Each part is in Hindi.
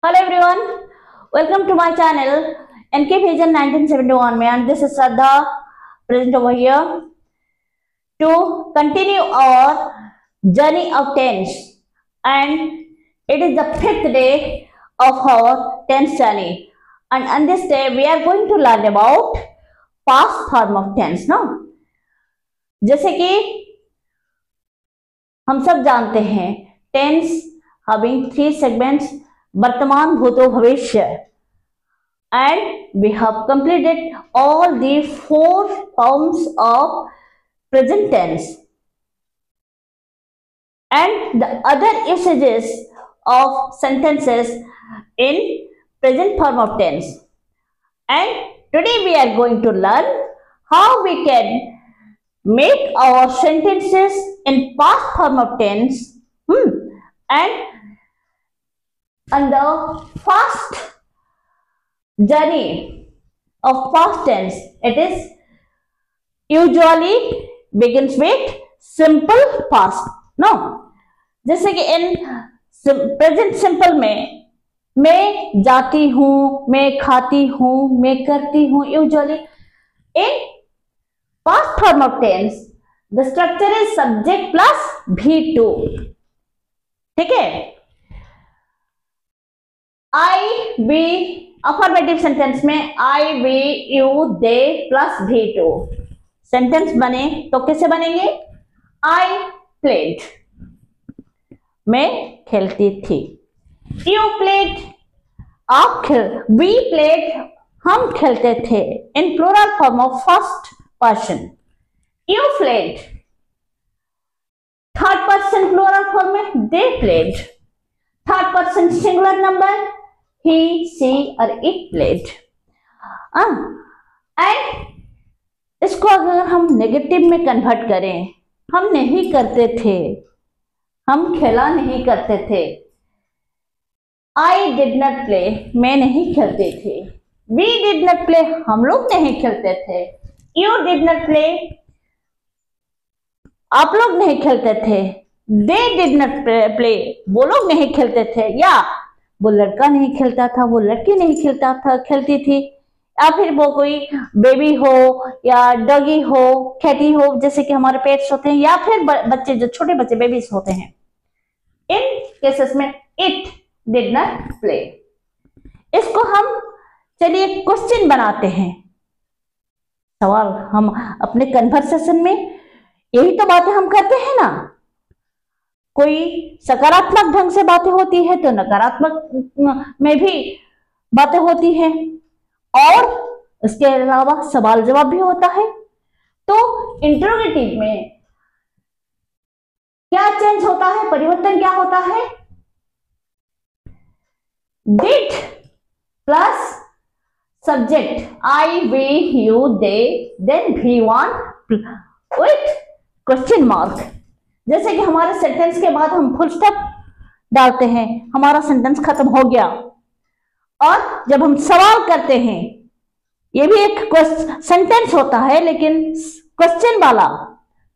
Hello everyone, welcome to my channel NK Vision 1971 and this is Shraddha present over here to continue our journey of tense, and it is the 5th day of our tense journey, and on this day we are going to learn about past form of tense. No, जैसे कि हम सब जानते हैं टेंस having 3 segments, वर्तमान, भूतो, भविष्य, and we have completed all the 4 forms of present tense and the other usages of sentences in present form of tense. And today we are going to learn how we can make our sentences in past form of tense and on the first journey of past tense, it is usually begins with simple past. No, जैसे कि in present simple में मैं जाती हूँ, मैं खाती हूँ, मैं करती हूँ. Usually in past form of tense the structure is subject plus V2. ठीक है. I, we, affirmative sentence में I, we, you, they plus V2 sentence बने तो कैसे बनेंगे? I played, मैं खेलती थी. You played, आप खेल. We played, हम खेलते थे. In plural form of first person. You played, third person plural form में they played. Third person singular number he, she और it played. एंड इसको अगर हम नेगेटिव में कन्वर्ट करें, हम नहीं करते थे, हम खेला नहीं करते थे. I did not play, मैं नहीं खेलते थे. We did not play, हम लोग नहीं खेलते थे. You did not play, आप लोग नहीं खेलते थे. They did not play, वो लोग नहीं खेलते थे. या वो लड़का नहीं खेलता था, वो लड़की नहीं खेलता था, खेलती थी. या फिर वो कोई बेबी हो या डॉगी हो, कैटी हो, जैसे कि हमारे पेट्स होते हैं, या फिर बच्चे जो छोटे बच्चे बेबीज होते हैं. इन केसेस में इट डिड नॉट प्ले. इसको हम चलिए क्वेश्चन बनाते हैं. सवाल हम अपने कन्वर्सेशन में यही तो बातें हम करते हैं ना. कोई सकारात्मक ढंग से बातें होती है तो नकारात्मक में भी बातें होती हैं, और इसके अलावा सवाल जवाब भी होता है. तो इंटरोगेटिव में क्या चेंज होता है, परिवर्तन क्या होता है? Did plus subject I, we, you, they, then V1 with question mark. जैसे कि हमारे सेंटेंस के बाद हम फुल स्टॉप डालते हैं, हमारा सेंटेंस खत्म हो गया. और जब हम सवाल करते हैं, ये भी एक सेंटेंस होता है लेकिन क्वेश्चन वाला,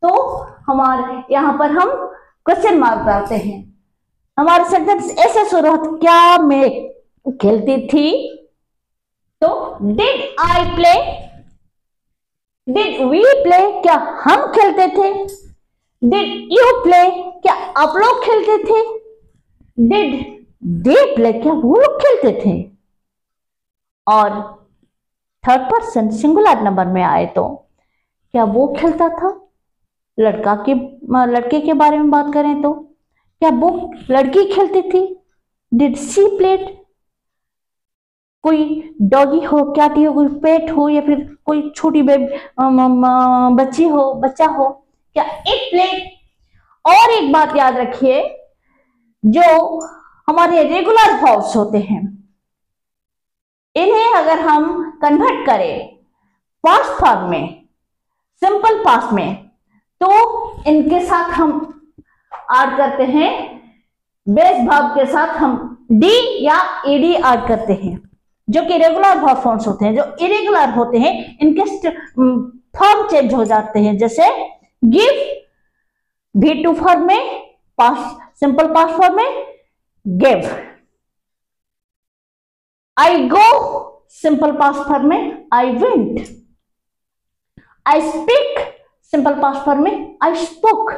तो हमारे यहां पर हम क्वेश्चन मार्क डालते हैं. हमारा सेंटेंस ऐसे शुरू होता, क्या मैं खेलती थी? तो did I play, did we play, क्या हम खेलते थे? डिड यू प्ले, क्या आप लोग खेलते थे? डिड दे प्ले, क्या वो लोग खेलते थे? और थर्ड पर्सन सिंगुलर नंबर में आए तो क्या वो खेलता था? लड़के के बारे में बात करें तो क्या वो लड़की खेलती थी? डिड सी प्लेड, कोई डॉगी हो, कैटी हो, कोई पेट हो, या फिर कोई छोटी बच्ची हो, बच्चा हो, क्या इट प्लेड? और एक बात याद रखिए, जो हमारे रेगुलर वर्ब्स होते हैं, इन्हें अगर हम कन्वर्ट करें पास्ट फॉर्म में, सिंपल पास्ट में, तो इनके साथ हम ऐड करते हैं, बेस वर्ब के साथ हम डी या ईडी ऐड करते हैं, जो कि रेगुलर वर्ब फॉर्म्स होते हैं. जो इरेगुलर होते हैं इनके फॉर्म चेंज हो जाते हैं. जैसे गिव V2 फॉर्म में, पास्ट सिंपल पास्ट फॉर्म में गिव. आई गो सिंपल पास्ट फॉर्म में I went, I speak simple past form में आई स्पोक।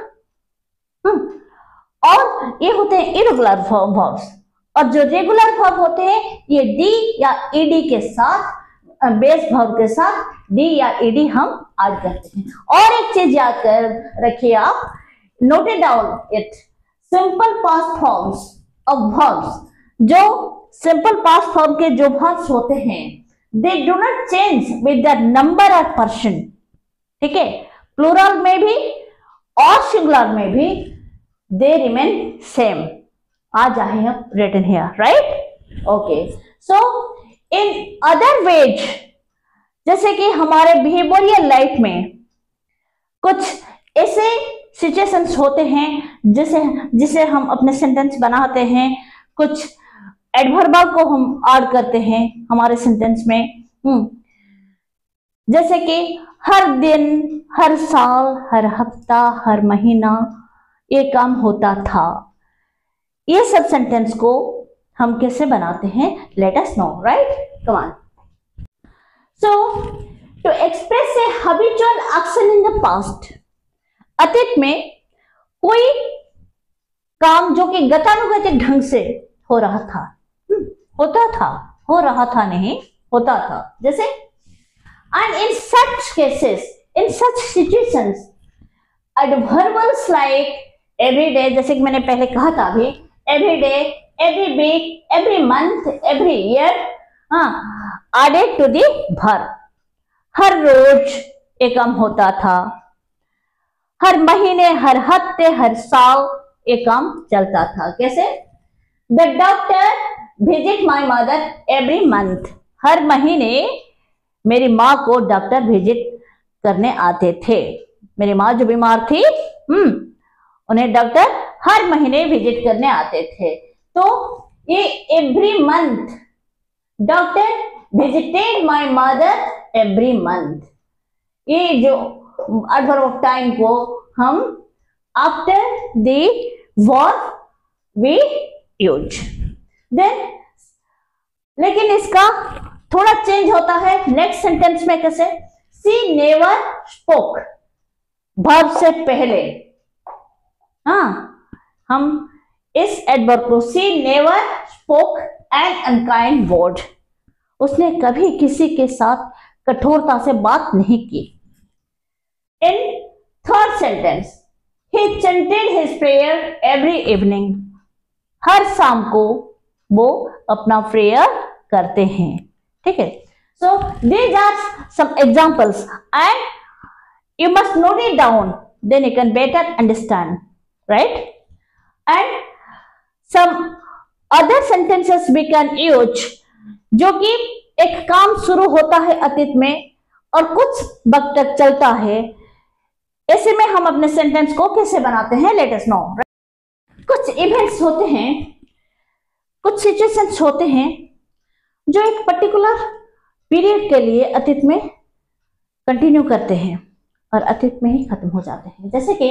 और ये होते हैं इरेगुलर वर्ब्स, और जो रेगुलर वर्ब होते हैं ये डी या ईडी के साथ, बेस वर्ब के साथ डी या ईडी हम ऐड करते हैं। और एक चीज याद कर रखिए आप, note it down it, simple past forms of verbs, जो सिंपल पास्ट फॉर्म के जो वर्ब्स होते हैं they do not change with the number of person, ठीक है, प्लूरल में भी और सिंगुलर में भी दे remain same. As I have written here, right? Okay, so in other ways, जैसे कि हमारे बिहेवियरल लाइफ में कुछ ऐसे सिचुएशंस होते हैं जिसे हम अपने सेंटेंस बनाते हैं, कुछ एडवर्ब को हम ऐड करते हैं हमारे सेंटेंस में, जैसे कि हर दिन, हर साल, हर हफ्ता, हर महीना ये काम होता था। ये सब सेंटेंस को हम कैसे बनाते हैं? Let us know, right? Come on. So to express a habitual action in the past, अतीत में कोई काम जो कि गतानुगतिक ढंग से हो रहा था, होता था, हो रहा था नहीं, होता था, जैसे and in such cases, in such situations, adverbials like every day, जैसे कि मैंने पहले कहा था अभी, every day, every week, every month, every year, added to the verb. हर रोज एक काम होता था, हर महीने, हर हफ्ते, हर साल एक काम चलता था। कैसे? The doctor visit my mother every month, हर महीने मेरी माँ को डॉक्टर विजिट करने आते थे। मेरी माँ जो बीमार थी, उन्हें डॉक्टर हर महीने विजिट करने आते थे। तो ये every month, doctor visited my mother every month, ये जो एडवर्ब ऑफ टाइम को हम after the verb we use. Then लेकिन इसका थोड़ा चेंज होता है नेक्स्ट सेंटेंस में। कैसे? सी नेवर स्पोक, वर्ब से पहले हम इस एडवर्ब को, she never spoke an unkind word, उसने कभी किसी के साथ कठोरता से बात नहीं की। In third sentence, he chanted his prayer every evening, हर शाम को वो अपना प्रेयर करते हैं। ठीक है? So these are some examples and you must note it down, then you can better understand, right? And some other sentences we can use, जो कि एक काम शुरू होता है अतीत में और कुछ वक्त तक चलता है, ऐसे में हम अपने सेंटेंस को कैसे बनाते हैं? Let us no. कुछ इवेंट्स होते हैं, कुछ सिचुएशंस होते हैं जो एक पर्टिकुलर पीरियड के लिए अतीत में कंटिन्यू करते हैं और अतीत में ही खत्म हो जाते हैं। जैसे कि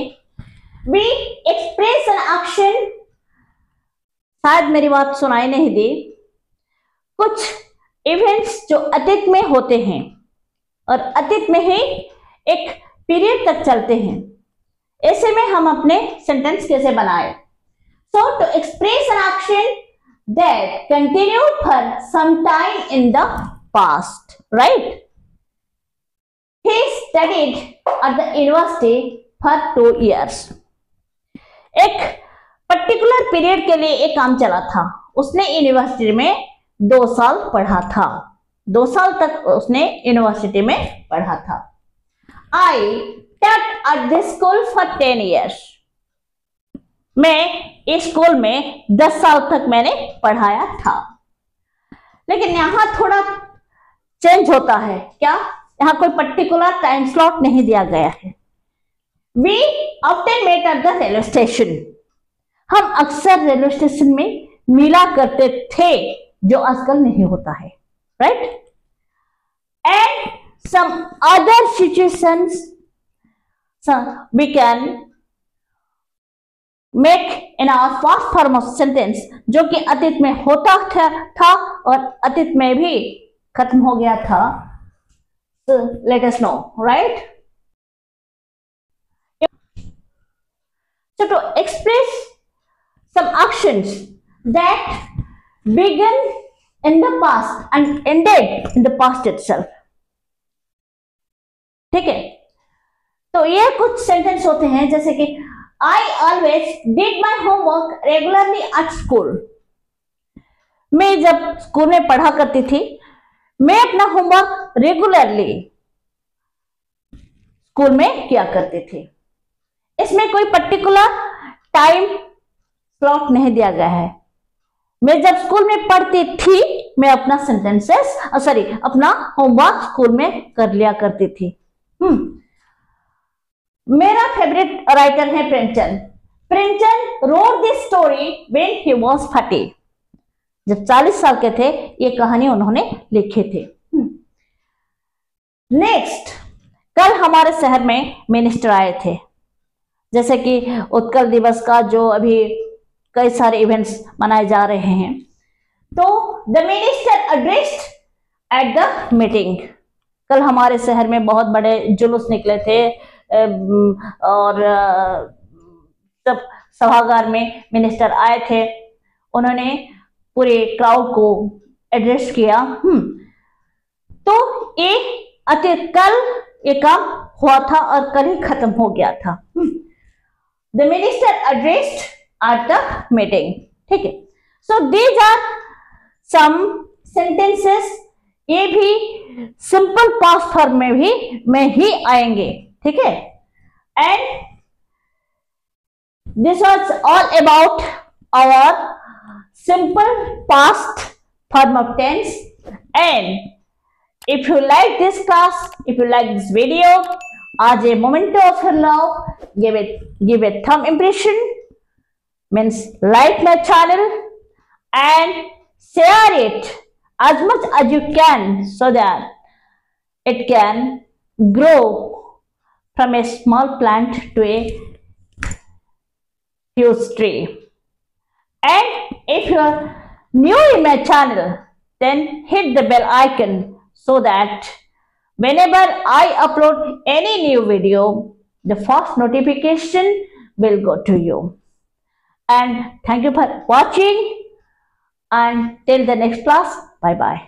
वी एक्सप्रेस एन एक्शन, शायद मेरी बात सुनाई नहीं दी, कुछ इवेंट्स जो अतीत में होते हैं और अतीत में ही एक पीरियड तक चलते हैं, ऐसे में हम अपने सेंटेंस कैसे बनाए? So to express an action that continued for some time in the past, right? He studied at the university for 2 years. एक पर्टिकुलर पीरियड के लिए एक काम चला था, उसने यूनिवर्सिटी में 2 साल पढ़ा था, 2 साल तक उसने यूनिवर्सिटी में पढ़ा था। I taught at this school for 10 years. मैं इस स्कूल में 10 साल तक मैंने पढ़ाया था। लेकिन यहां थोड़ा चेंज होता है। क्या? यहाँ कोई पर्टिकुलर टाइम स्लॉट नहीं दिया गया है। We often met at the railway station. हम अक्सर रेलवे स्टेशन में मिला करते थे, जो आजकल नहीं होता है, right? And some other situations we can make in our past form of sentence, जो कि अतीत में होता था और अतीत में भी खत्म हो गया था. So let us know, right? So to express some actions that began in the past and ended in the past itself. ठीक है, तो ये कुछ सेंटेंस होते हैं जैसे कि I always did my homework regularly at school. मैं जब स्कूल में पढ़ा करती थी, मैं अपना होमवर्क रेगुलरली स्कूल में किया करती थी. इसमें कोई पर्टिकुलर टाइम स्लॉट नहीं दिया गया है. मैं जब स्कूल में पढ़ती थी, मैं अपना अपना होमवर्क स्कूल में कर लिया करती थी. मेरा फेवरेट राइटर है Premchand. Premchand road this story when he was 40. जब 40 साल के थे, ये कहानी उन्होंने लिखी थी. नेक्स्ट, कल हमारे शहर में मिनिस्टर आए थे. जैसे कि उत्कल दिवस का जो अभी कई सारे इवेंट्स मनाए जा रहे हैं, तो the minister addressed at the meeting. कल हमारे शहर में बहुत बड़े जुलूस निकले थे और सब सभागार में मिनिस्टर आए थे. उन्होंने पूरे क्राउड को एड्रेस किया. तो कल ये काम हुआ था और कल ही खत्म हो गया था. The minister addressed at the meeting. ठीक है, so these are some sentences. ये भी सिंपल पास्ट फॉर्म में ही आएंगे. ठीक है, and this was all about our simple past form of tense. And if you like this class, if you like this video, as a memento of your love, give a thumb impression, means like my channel and share it as much as you can, so that it can grow from a small plant to a huge tree. And if you are new in my channel, then hit the bell icon so that whenever I upload any new video, the first notification will go to you. And thank you for watching, and till the next class, bye bye.